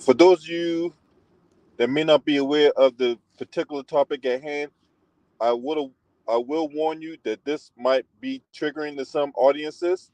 For those of you that may not be aware of the particular topic at hand, I would I will warn you that this might be triggering to some audiences.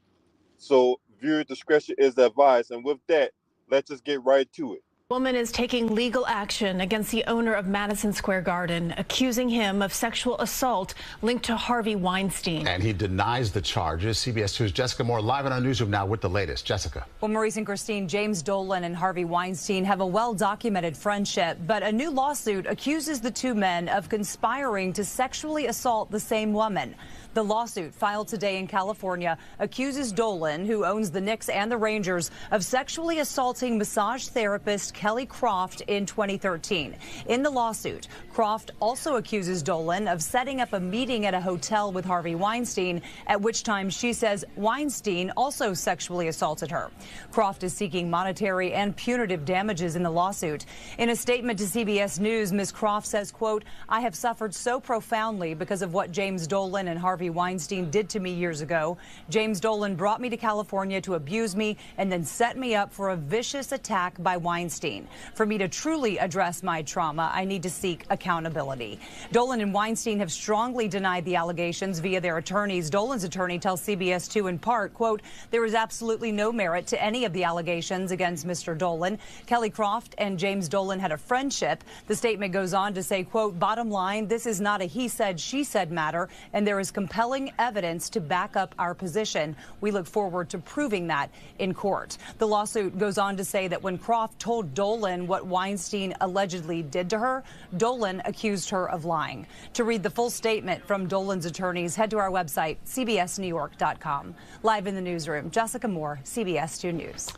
So viewer discretion is advised. And with that, let's just get right to it. Woman is taking legal action against the owner of Madison Square Garden, accusing him of sexual assault linked to Harvey Weinstein. And he denies the charges. CBS 2's Jessica Moore live in our newsroom now with the latest. Jessica. Well, Maurice and Christine, James Dolan and Harvey Weinstein have a well-documented friendship, but a new lawsuit accuses the two men of conspiring to sexually assault the same woman. The lawsuit filed today in California accuses Dolan, who owns the Knicks and the Rangers, of sexually assaulting massage therapist Kelly Croft in 2013. In the lawsuit, Croft also accuses Dolan of setting up a meeting at a hotel with Harvey Weinstein, at which time she says Weinstein also sexually assaulted her. Croft is seeking monetary and punitive damages in the lawsuit. In a statement to CBS News, Ms. Croft says, quote, "I have suffered so profoundly because of what James Dolan and Harvey Weinstein did to me years ago. James Dolan brought me to California to abuse me and then set me up for a vicious attack by Weinstein. For me to truly address my trauma, I need to seek accountability." Dolan and Weinstein have strongly denied the allegations via their attorneys. Dolan's attorney tells CBS 2 in part, quote, "There is absolutely no merit to any of the allegations against Mr. Dolan. Kelly Croft and James Dolan had a friendship." The statement goes on to say, quote, "Bottom line, this is not a he said, she said matter, and there is compelling evidence to back up our position. We look forward to proving that in court." The lawsuit goes on to say that when Croft told Dolan what Weinstein allegedly did to her, Dolan accused her of lying. To read the full statement from Dolan's attorneys, head to our website, cbsnewyork.com. Live in the newsroom, Jessica Moore, CBS 2 News.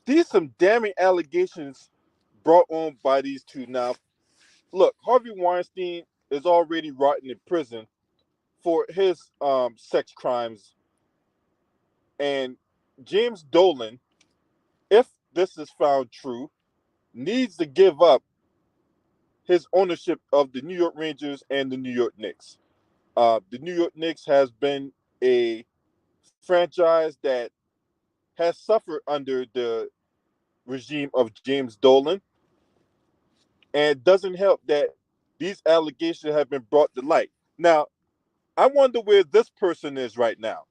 These some damning allegations brought on by these two. Now, look, Harvey Weinstein is already rotting in prison for his sex crimes. And James Dolan, if this is found true, needs to give up his ownership of the New York Rangers and the New York Knicks. The New York Knicks has been a franchise that has suffered under the regime of James Dolan. And it doesn't help that these allegations have been brought to light. Now, I wonder where this person is right now,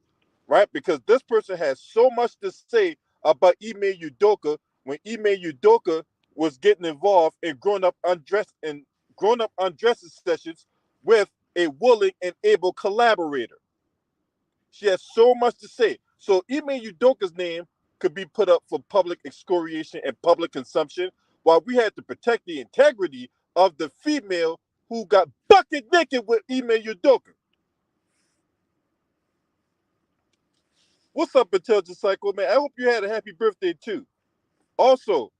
right? Because this person has so much to say about Ime Udoka when Ime Udoka was getting involved in grown-up undressing sessions with a willing and able collaborator. She has so much to say. So Ime Udoka's name could be put up for public excoriation and public consumption, while we had to protect the integrity of the female who got bucket naked with Ime Udoka. What's up, Intelligent Psycho, man? I hope you had a happy birthday, too. Also,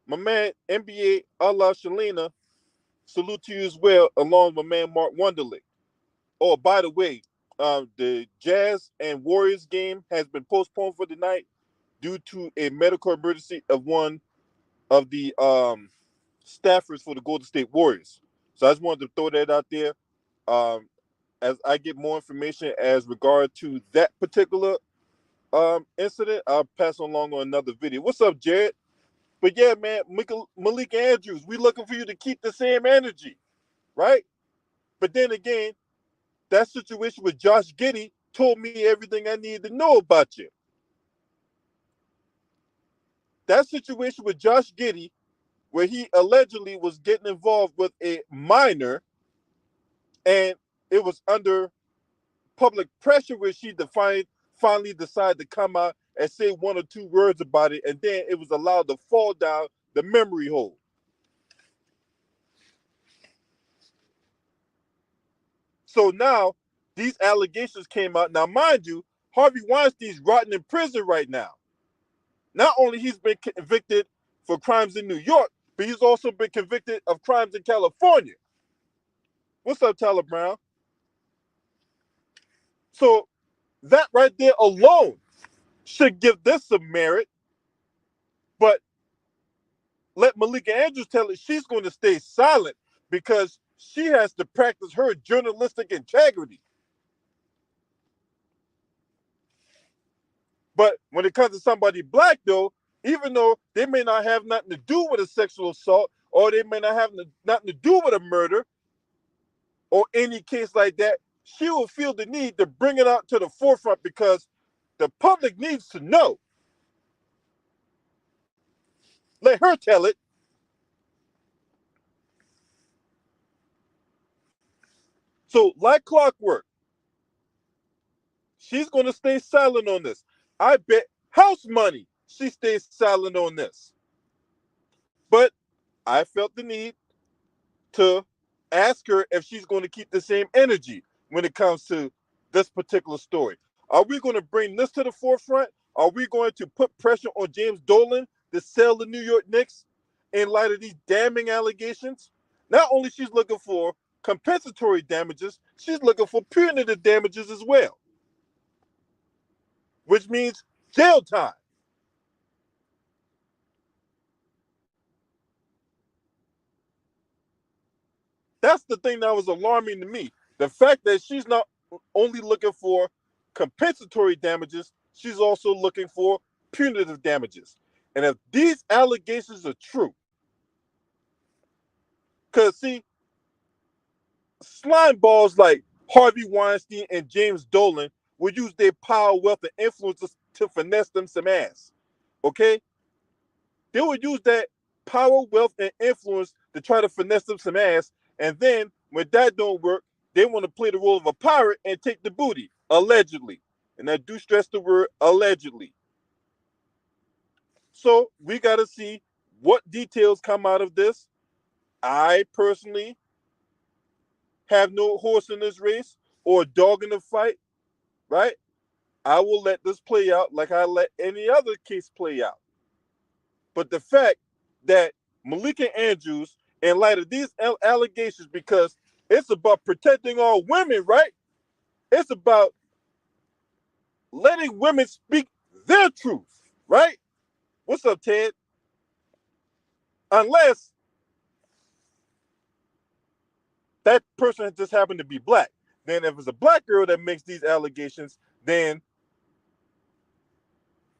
my man, NBA Allah Shalina, salute to you as well, along with my man, Mark Wonderlick. Oh, by the way, the Jazz and Warriors game has been postponed for tonight due to a medical emergency of one of the staffers for the Golden State Warriors. So I just wanted to throw that out there. As I get more information as regard to that particular incident, I'll pass along on another video. What's up, Jared? But yeah, man, Malik Andrews, we looking for you to keep the same energy, right? But then again, that situation with Josh Giddey told me everything I needed to know about you. That situation with Josh Giddey, where he allegedly was getting involved with a minor, and it was under public pressure where she finally decided to come out and say one or two words about it, and then it was allowed to fall down the memory hole. So now these allegations came out. Now, mind you, Harvey Weinstein's rotting in prison right now. Not only he's been convicted for crimes in New York, but he's also been convicted of crimes in California. What's up, Tyler Brown? So that right there alone should give this some merit. But let Malika Andrews tell it she's going to stay silent because she has to practice her journalistic integrity. But when it comes to somebody black, though, even though they may not have nothing to do with a sexual assault, or they may not have nothing to do with a murder, or any case like that, she will feel the need to bring it out to the forefront because the public needs to know. Let her tell it. So, like clockwork, she's going to stay silent on this. I bet house money she stays silent on this. But I felt the need to ask her if she's going to keep the same energy when it comes to this particular story. Are we going to bring this to the forefront? Are we going to put pressure on James Dolan to sell the New York Knicks in light of these damning allegations? Not only she's looking for compensatory damages, she's looking for punitive damages as well, which means jail time. That's the thing that was alarming to me. The fact that she's not only looking for compensatory damages, she's also looking for punitive damages. And if these allegations are true, because see, slime balls like Harvey Weinstein and James Dolan will use their power, wealth, and influence to finesse them some ass. Okay? They would use that power, wealth, and influence to try to finesse them some ass. And then when that don't work, they want to play the role of a pirate and take the booty, allegedly. And I do stress the word allegedly. So we got to see what details come out of this. I personally have no horse in this race or dog in the fight, right? I will let this play out like I let any other case play out. But the fact that Malika Andrews, in light of these allegations, because it's about protecting all women, right? It's about letting women speak their truth, right? What's up, Ted? Unless that person just happened to be black. Then if it's a black girl that makes these allegations, then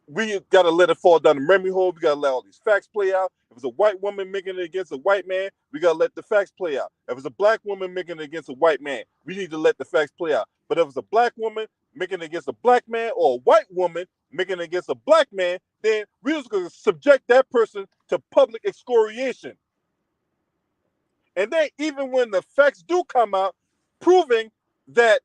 we got to let it fall down the memory hole. We got to let all these facts play out. If it's a white woman making it against a white man, we got to let the facts play out. If it's a black woman making it against a white man, we need to let the facts play out. But if it's a black woman making it against a black man or a white woman making it against a black man, then we're just going to subject that person to public excoriation. And then even when the facts do come out proving that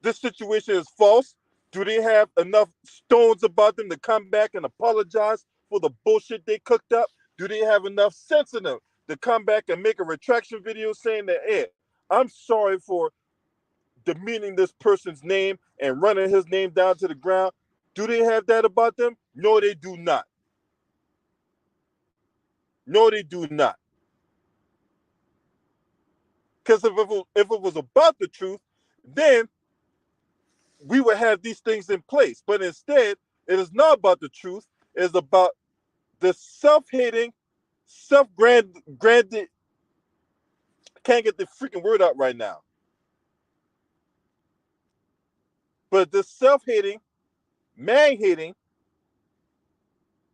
this situation is false, do they have enough stones about them to come back and apologize for the bullshit they cooked up? Do they have enough sense in them to come back and make a retraction video saying that, hey, I'm sorry for demeaning this person's name and running his name down to the ground? Do they have that about them? No, they do not. No, they do not. Because if it was about the truth, then we would have these things in place. But instead, it is not about the truth. It is about the self-hating, self-granted, can't get the freaking word out right now. But the self-hating, man-hating,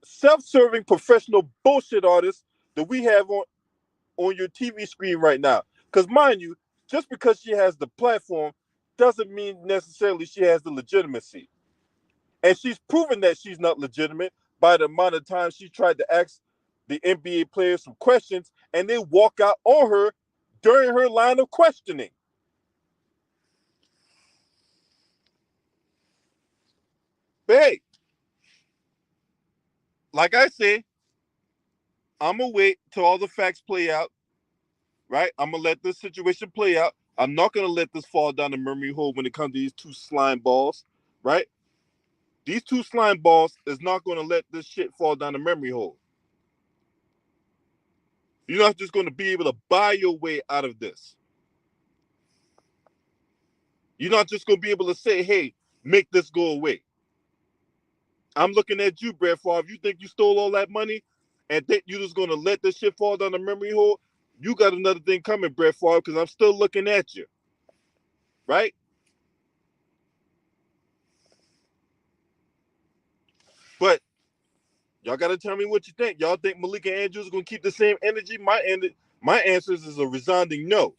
self-serving professional bullshit artists that we have on your TV screen right now. Because mind you, just because she has the platform doesn't mean necessarily she has the legitimacy. And she's proven that she's not legitimate by the amount of time she tried to ask the NBA players some questions and they walk out on her during her line of questioning. But hey, like I say, I'm going to wait till all the facts play out, right? I'm going to let this situation play out. I'm not going to let this fall down the memory hole when it comes to these two slime balls, right? These two slime balls is not going to let this shit fall down the memory hole. You're not just going to be able to buy your way out of this. You're not just going to be able to say, hey, make this go away. I'm looking at you, Brett Favre. You think you stole all that money and think you're just going to let this shit fall down the memory hole? You got another thing coming, Brett Favre, because I'm still looking at you. Right? Y'all got to tell me what you think. Y'all think Malika Andrews is going to keep the same energy? My answer is a resounding no.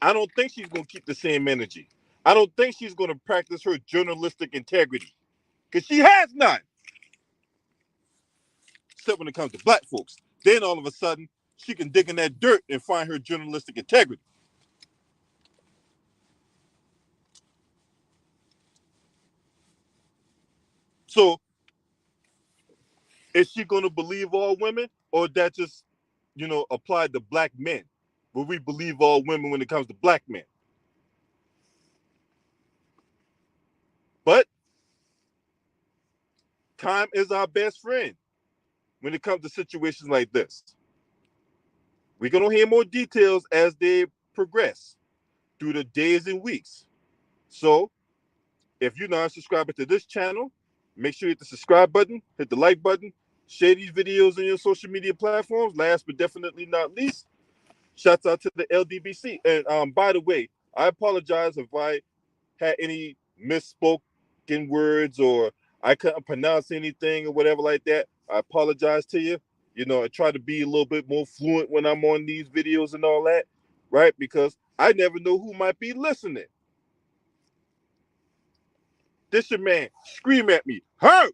I don't think she's going to keep the same energy. I don't think she's going to practice her journalistic integrity, because she has none. Except when it comes to black folks. Then all of a sudden, she can dig in that dirt and find her journalistic integrity. So, is she going to believe all women, or that just, applied to black men? Will we believe all women when it comes to black men? But time is our best friend when it comes to situations like this. We're going to hear more details as they progress through the days and weeks. So, if you're not subscribing to this channel, make sure you hit the subscribe button, hit the like button, share these videos on your social media platforms. Last but definitely not least, shouts out to the LDBC. And by the way, I apologize if I had any misspoken words or I couldn't pronounce anything or whatever like that. I apologize to you. I try to be a little bit more fluent when I'm on these videos and all that, right? Because I never know who might be listening. This your man. Scream at me. Hurt!